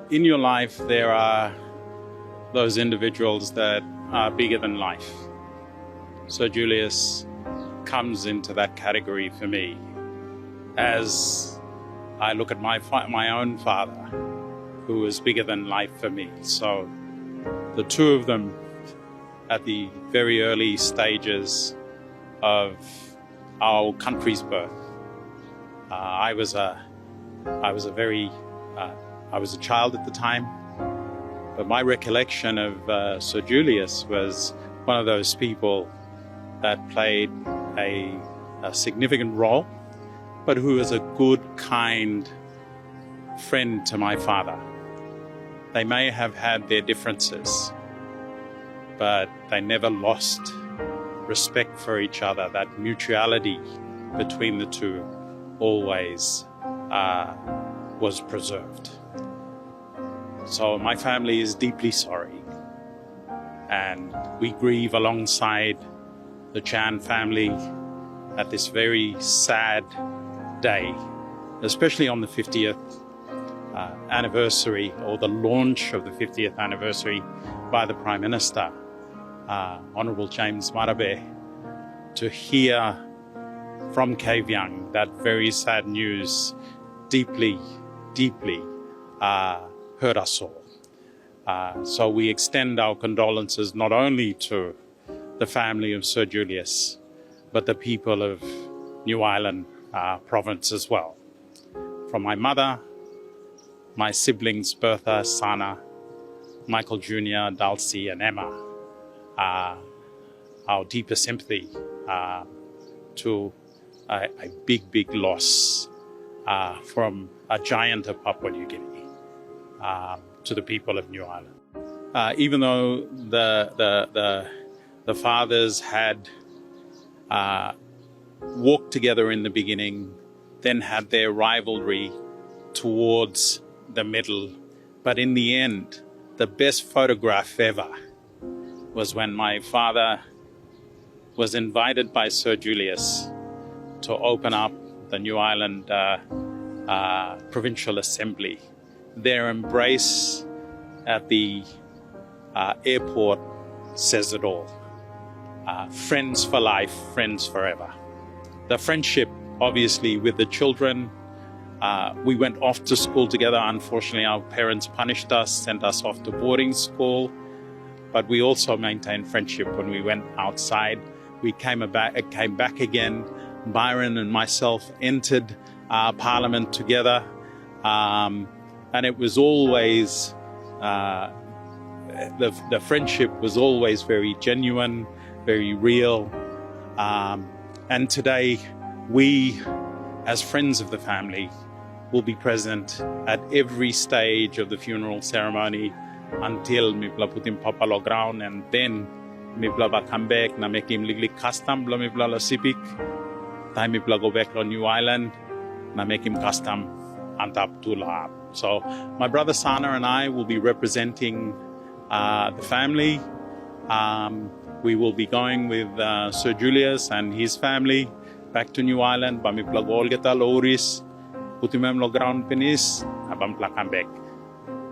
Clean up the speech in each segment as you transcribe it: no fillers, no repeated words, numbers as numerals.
In your life, there are those individuals that are bigger than life. So Julious comes into that category for me as I look at my own father, who was bigger than life for me. So the two of them at the very early stages of our country's birth. I was a child at the time, but my recollection of Sir Julious was one of those people that played a significant role, but who was a good, kind friend to my father. They may have had their differences, but they never lost respect for each other. That mutuality between the two always was preserved. So my family is deeply sorry, and we grieve alongside the Chan family at this very sad day, especially on the 50th anniversary, or the launch of the 50th anniversary by the Prime Minister, Honourable James Marape, to hear from Kavyang that very sad news deeply hurt us all. So we extend our condolences not only to the family of Sir Julious, but the people of New Ireland province as well. From my mother, my siblings Bertha, Sana, Michael Jr., Dulcie and Emma, our deepest sympathy to a big loss from a giant of Papua New Guinea to the people of New Ireland. Even though the fathers had walked together in the beginning, then had their rivalry towards the middle, but in the end, the best photograph ever was when my father was invited by Sir Julious to open up the New Ireland Provincial Assembly. Their embrace at the airport says it all. Friends for life, friends forever. The friendship, obviously, with the children. We went off to school together. Unfortunately, our parents punished us, sent us off to boarding school. But we also maintained friendship when we went outside. We came back again. Byron and myself entered Parliament together. And it was always, the friendship was always very genuine, very real. And today, we, as friends of the family, will be present at every stage of the funeral ceremony until Micheal put him papalo ground, and then Micheal ba come back na make him liglig custom blo Micheal la sipik. Time Micheal go back to New Ireland na make him custom antap to la. So my brother Sana and I will be representing the family. We will be going with Sir Julious and his family back to New Ireland. Ba Micheal go olgeta loris. Putimem lo ground penis, abam plakam back.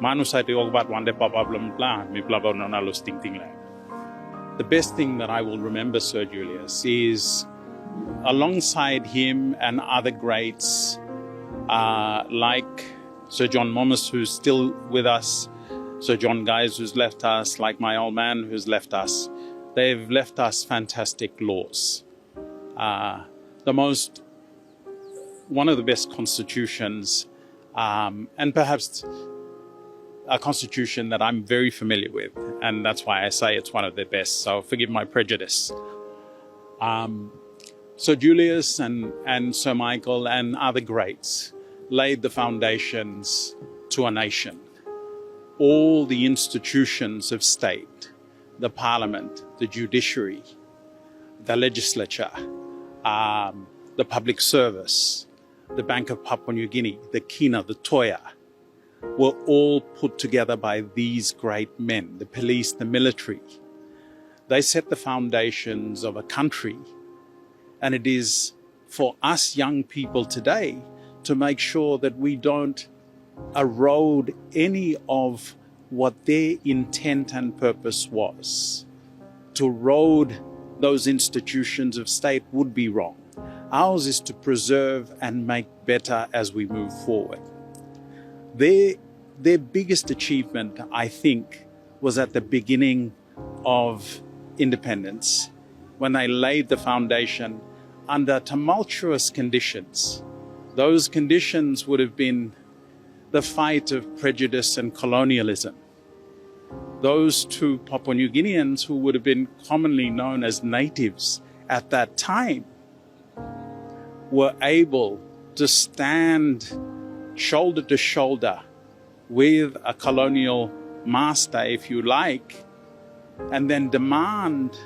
Manu sa ti ogbat wande papablum plan, mi plabo no na los ting ting la. The best thing that I will remember Sir Julious is, alongside him and other greats like Sir John Momus, who's still with us, Sir John Guys, who's left us, like my old man who's left us. They've left us fantastic laws. One of the best constitutions, and perhaps a constitution that I'm very familiar with, and that's why I say it's one of the best, so forgive my prejudice. Sir Julious and Sir Micheal and other greats laid the foundations to a nation. All the institutions of state, the parliament, the judiciary, the legislature, the public service, the Bank of Papua New Guinea, the Kina, the Toya, were all put together by these great men, the police, the military. They set the foundations of a country, and it is for us young people today to make sure that we don't erode any of what their intent and purpose was. To erode those institutions of state would be wrong. Ours is to preserve and make better as we move forward. Their biggest achievement, I think, was at the beginning of independence, when they laid the foundation under tumultuous conditions. Those conditions would have been the fight of prejudice and colonialism. Those two Papua New Guineans, who would have been commonly known as natives at that time, were able to stand shoulder to shoulder with a colonial master, if you like, and then demand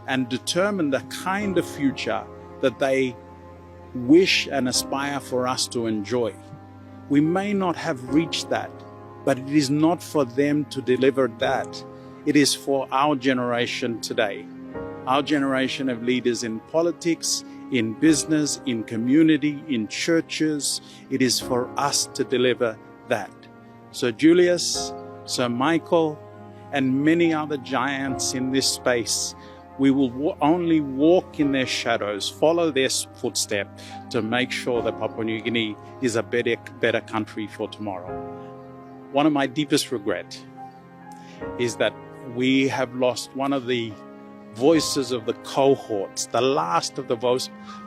and determine the kind of future that they wish and aspire for us to enjoy. We may not have reached that, but it is not for them to deliver that. It is for our generation today, our generation of leaders in politics, in business, in community, in churches. It is for us to deliver that. So Julious, Sir Micheal, and many other giants in this space, we will only walk in their shadows, follow their footsteps to make sure that Papua New Guinea is a better country for tomorrow. One of my deepest regrets is that we have lost one of the voices of the cohorts, the last of the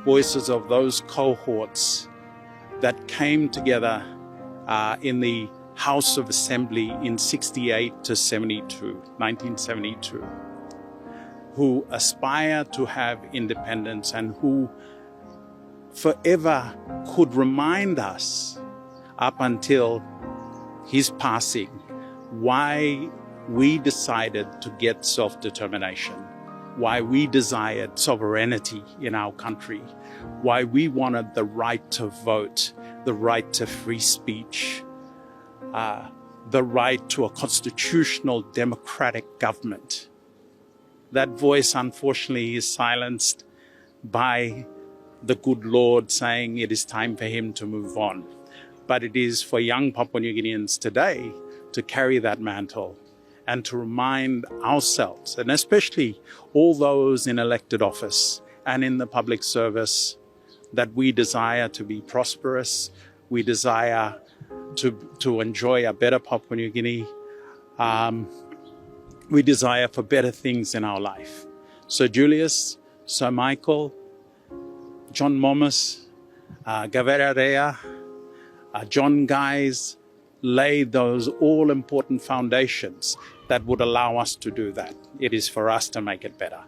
voices of those cohorts that came together in the House of Assembly in 68 to 72, 1972, who aspire to have independence and who forever could remind us up until his passing why we decided to get self-determination, why we desired sovereignty in our country, why we wanted the right to vote, the right to free speech, the right to a constitutional democratic government. That voice, unfortunately, is silenced by the good Lord saying it is time for him to move on. But it is for young Papua New Guineans today to carry that mantle and to remind ourselves, and especially all those in elected office and in the public service, that we desire to be prosperous, we desire to enjoy a better Papua New Guinea, we desire for better things in our life. So Julious, Sir Micheal, John Momus, Gavera Rea, John Guys laid those all-important foundations that would allow us to do that. It is for us to make it better.